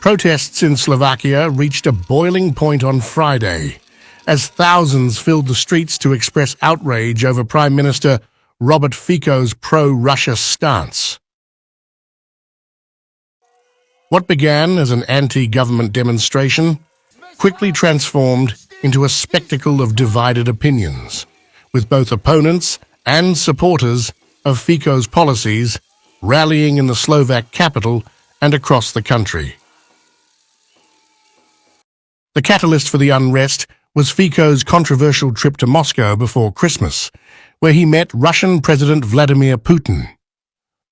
Protests in Slovakia reached a boiling point on Friday, as thousands filled the streets to express outrage over Prime Minister Robert Fico's pro-Russia stance. What began as an anti-government demonstration quickly transformed into a spectacle of divided opinions, with both opponents and supporters of Fico's policies rallying in the Slovak capital and across the country. The catalyst for the unrest was Fico's controversial trip to Moscow before Christmas, where he met Russian President Vladimir Putin.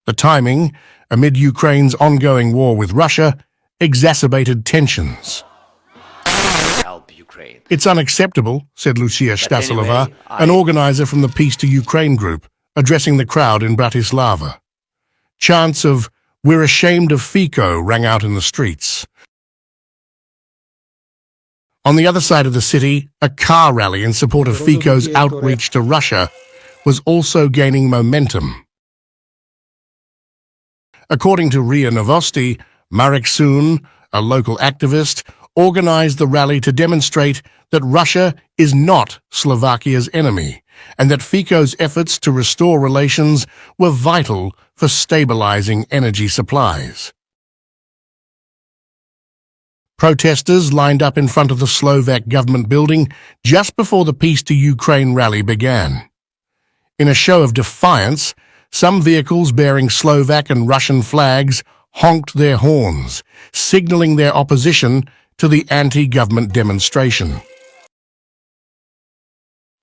The timing, amid Ukraine's ongoing war with Russia, exacerbated tensions. It's unacceptable, said Lucia Stasilova, an organizer from the Peace to Ukraine group, addressing the crowd in Bratislava. Chants of "We're ashamed of Fico" rang out in the streets. On the other side of the city, a car rally in support of Fico's outreach to Russia was also gaining momentum. According to RIA Novosti, Marek Sun, a local activist, organized the rally to demonstrate that Russia is not Slovakia's enemy and that Fico's efforts to restore relations were vital for stabilizing energy supplies. Protesters lined up in front of the Slovak government building just before the Peace to Ukraine rally began. In a show of defiance, some vehicles bearing Slovak and Russian flags honked their horns, signaling their opposition to the anti-government demonstration.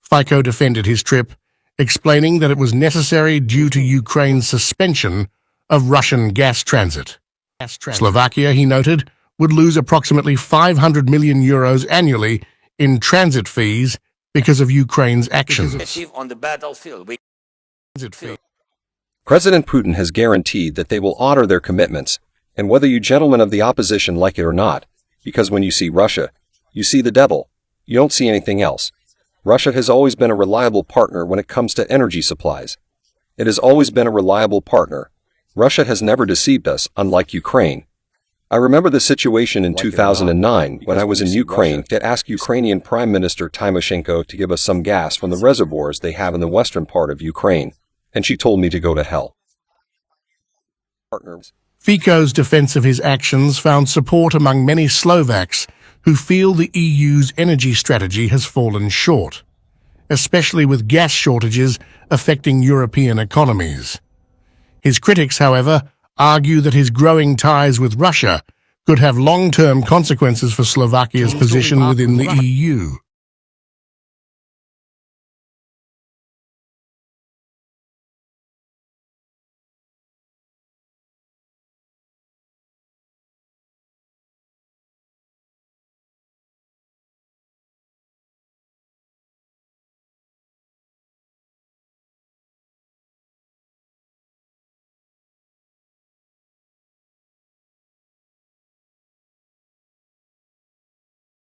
Fico defended his trip, explaining that it was necessary due to Ukraine's suspension of Russian gas transit. Slovakia, he noted, would lose approximately €500 million annually in transit fees because of Ukraine's actions. President Putin has guaranteed that they will honor their commitments, and whether you gentlemen of the opposition like it or not, because when you see Russia, you see the devil. You don't see anything else. Russia has always been a reliable partner when it comes to energy supplies. It has always been a reliable partner. Russia has never deceived us, unlike Ukraine. I remember the situation in 2009 when I was in Ukraine to ask Ukrainian Prime Minister Tymoshenko to give us some gas from the reservoirs they have in the western part of Ukraine, and she told me to go to hell. Fico's defense of his actions found support among many Slovaks who feel the EU's energy strategy has fallen short, especially with gas shortages affecting European economies. His critics, however, argue that his growing ties with Russia could have long-term consequences for Slovakia's position within the EU.